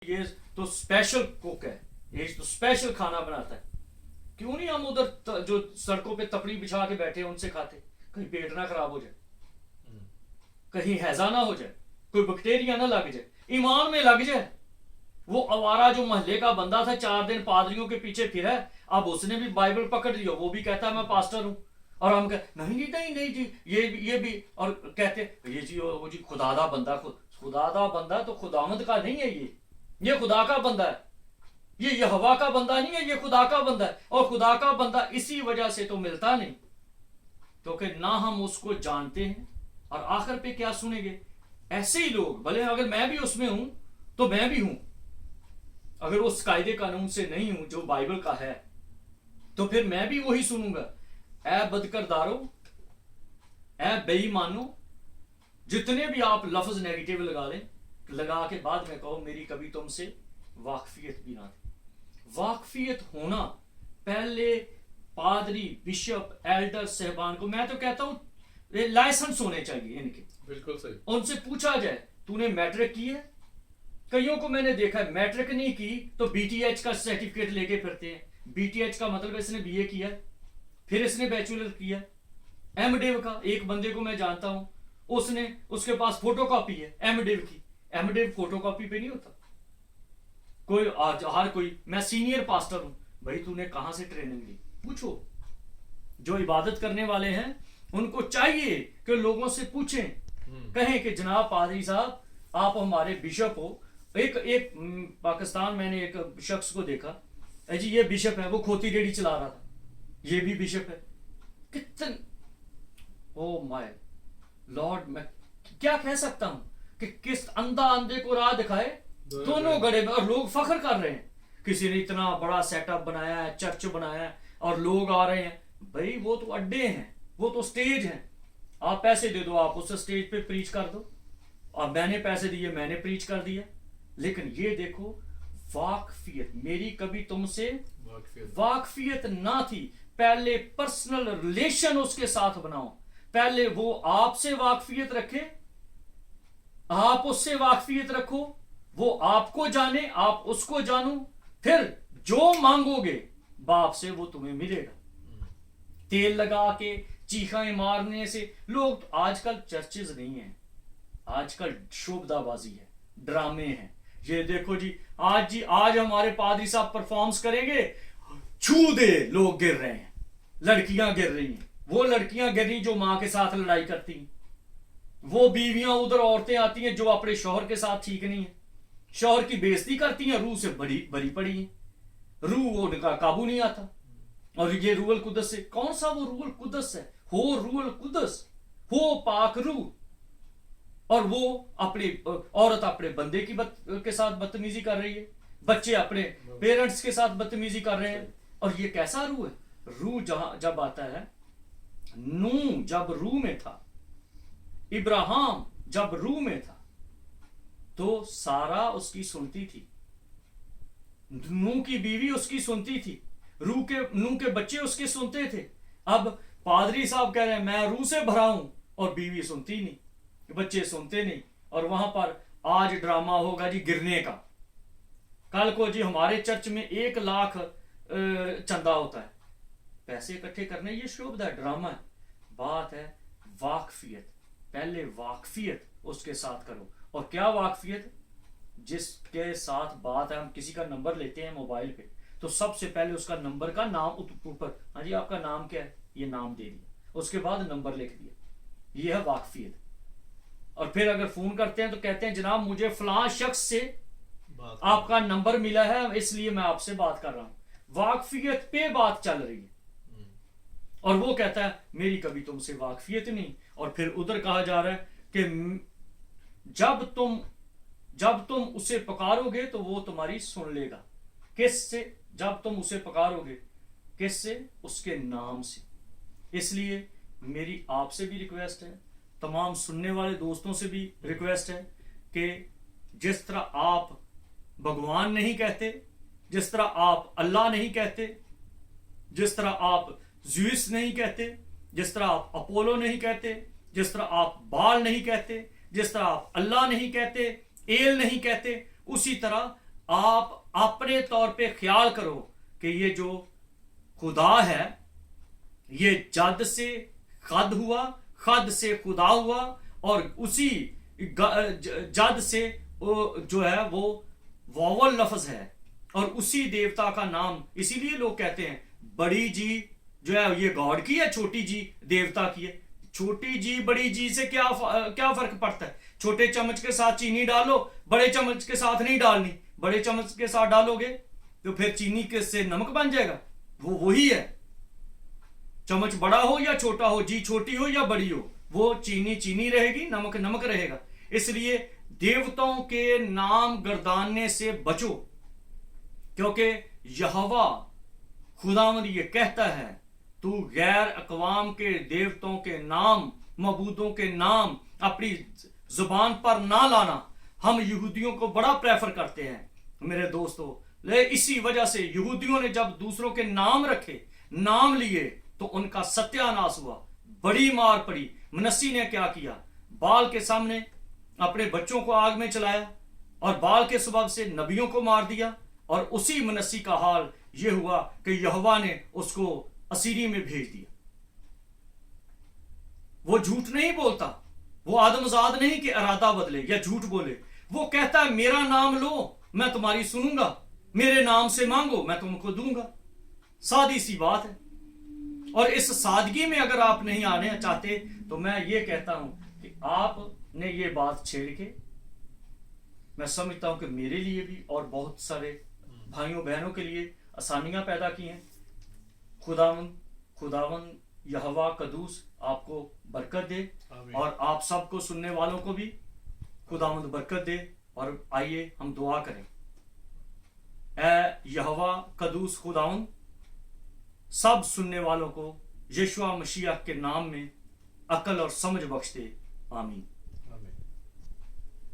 ये तो special cook है, ये तो स्पेशल खाना बनाता है, क्यों नहीं हम उधर जो सड़कों पे तपड़ी बिछा के बैठे हैं उनसे खाते? कहीं पेट ना खराब हो जाए, कहीं हैजा ना हो जाए, कोई बैक्टीरिया ना लग जाए, ईमान में लग जाए। वो आवारा जो मोहल्ले का बंदा था 4 दिन पादरियों के पीछे फिरा, अब उसने भी बाइबल पकड़ लिया, वो भी कहता है मैं पास्टर हूं। और हम कहते नहीं जी नहीं नहीं जी ये भी, और कहते ये जी वो जी खुदादा बंदा, खुदादा बंदा तो खुदावंद का नहीं है, ये खुदा का बंदा है, ये यहोवा का बंदा नहीं है, ये खुदा का बंदा है। और खुदा का बंदा इसी वजह से तो मिलता नहीं, क्योंकि ना हम उसको जानते हैं। और आखिर पे क्या सुनेंगे? ऐसे ही लोग, भले अगर मैं भी उसमें हूं तो मैं भी हूं, अगर उस कायदे कानून से नहीं हूं जो बाइबल का है, तो फिर मैं भी वही सुनूंगा। ऐ बदकरदारो, ऐ बेईमानो, जितने भी आप लफ्ज नेगेटिव लगा लें, लगा के बाद में कहो मेरी कभी तुमसे वाकफियत भी ना थी। वाकफियत होना पहले पादरी, बिशप, एल्डर साहबान को, मैं तो कहता हूं लाइसेंस होने चाहिए इनके। बिल्कुल सही। उनसे पूछा जाए तूने मैट्रिक की है? कईयों को मैंने देखा है मैट्रिक नहीं की तो बीटीएच का सर्टिफिकेट लेके फिरते हैं। बीटीएच का मतलब इसने बीए किया, फिर इसने बैचलर किया। एमडिव का एक बंदे को मैं जानता हूं, उसने, उसके पास फोटोकॉपी है एमडिव की। एमडिव फोटोकॉपी पे नहीं होता। कोई आज हर कोई, मैं सीनियर पास्टर हूं, भाई तूने कहां से ट्रेनिंग ली? पूछो। जो इबादत करने वाले हैं उनको चाहिए कि लोगों से पूछें, कहें कि जनाब पादरी साहब आप हमारे बिशप हो। एक पाकिस्तान मैंने एक शख्स को देखा, जी ये बिशप है, वो खोती रेडी चला रहा था, ये भी बिशप है। कितन, ओ माय लॉर्ड, मैं क्या कह सकता हूं कि किस अंधा अंधे को राह दिखाए, दोनों गड़े में, और लोग फख्र कर रहे हैं। किसी ने इतना बड़ा सेटअप बनाया है, चर्च बनाया है, और लोग आ रहे हैं। भाई वो तो अड्डे हैं, वो तो स्टेज हैं। आप पैसे दे दो, आप उस स्टेज पे प्रीच कर दो, और मैंने पैसे दिए, मैंने प्रीच कर दिया। लेकिन ये देखो वाकफियत, मेरी कभी तुमसे वाकफियत ना थी। पहले पर्सनल रिलेशन उसके साथ बनाओ, पहले वो आपसे वाकफियत रखे, आप उससे वाकफियत रखो, वो आपको जाने, आप उसको जानो, फिर जो मांगोगे बाप से वो तुम्हें मिलेगा। तेल लगा के चीखाएं मारने से लोग, आजकल चर्चेज नहीं है, आजकल शोभदाबाजी है, ड्रामे हैं। ये देखो जी आज हमारे पादरी साहब परफॉर्म्स करेंगे, छू दे, लोग गिर रहे हैं, लड़कियां गिर रही हैं, वो लड़कियां गिर रही जो मां के साथ लड़ाई करती हैं, वो बीवियां उधर औरतें आती हैं जो अपने शौहर के साथ ठीक नहीं है, शौहर की बेइज्जती करती हैं, रूह से बरी पड़ी हैं, रूह उनका काबू नहीं आता। और ये रूहुल कुदस से, कौन सा वो रूहुल कुदस है? हो रूहुल कुदस, हो पाक रूह। और वो अपनी औरत अपने बंदे की के साथ बदतमीजी कर रही है, बच्चे अपने पेरेंट्स के साथ बदतमीजी कर रहे हैं। और ये कैसा रूह है? रूह जब आता है, नूह जब रूह में था, इब्राहिम जब रूह में था, तो सारा उसकी सुनती थी, नूह की बीवी उसकी सुनती थी, नूह के बच्चे उसके सुनते थे। अब पादरी साहब कह रहे हैं मैं रूह से भरा हूं, और बीवी सुनती नहीं, बच्चे सुनते नहीं। और वहां पर आज ड्रामा होगा जी गिरने का, कल को जी हमारे चर्च में 1 लाख चंदा होता है, पैसे इकट्ठे करने, ये शोभा ड्रामा है। बात है वाकफियत, पहले वाकफियत उसके साथ करो। और क्या वाकफियत? जिसके साथ बात है, हम किसी का नंबर लेते हैं मोबाइल पे, तो सबसे पहले उसका नंबर का नाम ऊपर, हाँ जी आपका नाम क्या है, ये नाम दे दिया, उसके बाद नंबर लिख दिया, ये है वाकफियत। और फिर अगर फोन करते हैं तो कहते हैं जनाब मुझे फलां शख्स से आपका नंबर मिला है, इसलिए मैं आपसे बात कर रहा हूं। वाकफियत पे बात चल रही है, और वो कहता है मेरी कभी तुमसे वाकफियत नहीं। और फिर उधर कहा जा रहा है कि जब तुम उसे पुकारोगे तो वो तुम्हारी सुन लेगा। किससे? जब तुम उसे पुकारोगे, किससे? उसके नाम से। इसलिए मेरी आपसे भी रिक्वेस्ट है, तमाम सुनने वाले दोस्तों से भी रिक्वेस्ट है कि जिस तरह आप भगवान नहीं कहते, जिस तरह आप अल्लाह नहीं कहते, जिस तरह आप ज़्यूस नहीं कहते, जिस तरह आप अपोलो नहीं कहते, जिस तरह आप बाल नहीं कहते, जिस तरह आप अल्लाह नहीं कहते, एल नहीं कहते, उसी तरह आप अपने तौर पे ख्याल करो कि ये जो खुदा है ये जद से खद हुआ, खद से खुदा हुआ, और उसी जद से जो है वो वावल लफ्ज है, और उसी देवता का नाम, इसीलिए लोग कहते हैं बड़ी जी जो है ये गॉड की है, छोटी जी देवता की है। छोटी जी बड़ी जी से क्या क्या फर्क पड़ता है? छोटे चम्मच के साथ चीनी डालो, बड़े चम्मच के साथ नहीं डालनी। बड़े चम्मच के साथ डालोगे तो फिर चीनी के से नमक बन जाएगा, वो वही है। चम्मच बड़ा हो या छोटा हो, जी छोटी हो या बड़ी हो, वो चीनी चीनी रहेगी, नमक नमक रहेगा। इसलिए देवताओं के नाम गर्दानने से बचो, क्योंकि यहोवा खुदावंद ये कहता है तू गैर अकवाम के देवताओं के नाम, मबूदों के नाम अपनी जुबान पर ना लाना। हम यहूदियों को बड़ा प्रेफर करते हैं मेरे दोस्तों, इसी वजह से यहूदियों ने जब दूसरों के नाम रखे, नाम लिए, तो उनका सत्यानाश हुआ, बड़ी मार पड़ी। मनस्सी ने क्या किया? बाल के सामने अपने बच्चों को आग में चलाया और बाल के सबब से नबियों को मार दिया, और उसी मनस्सी का हाल यह हुआ कि यहोवा ने उसको असीरी में भेज दिया। वो झूठ नहीं बोलता, वो आदमजाद नहीं कि इरादा बदले या झूठ बोले। वो कहता है मेरा नाम लो, मैं तुम्हारी सुनूंगा, मेरे नाम से मांगो, मैं तुमको दूंगा। सादी सी बात है। और इस सादगी में अगर आप नहीं आने चाहते तो मैं ये कहता हूं कि आपने ये बात छेड़ के, मैं समझता हूं कि मेरे लिए भी और बहुत सारे भाइयों बहनों के लिए आसानियां पैदा की हैं। खुदावन यहोवा कदूस आपको बरकत दे, और आप सबको सुनने वालों को भी खुदावंद बरकत दे। और आइए हम दुआ करें। ऐ यहोवा कदूस खुदावंद, सब सुनने वालों को यीशु मसीह के नाम में अकल और समझ बख्श दे। आमीन।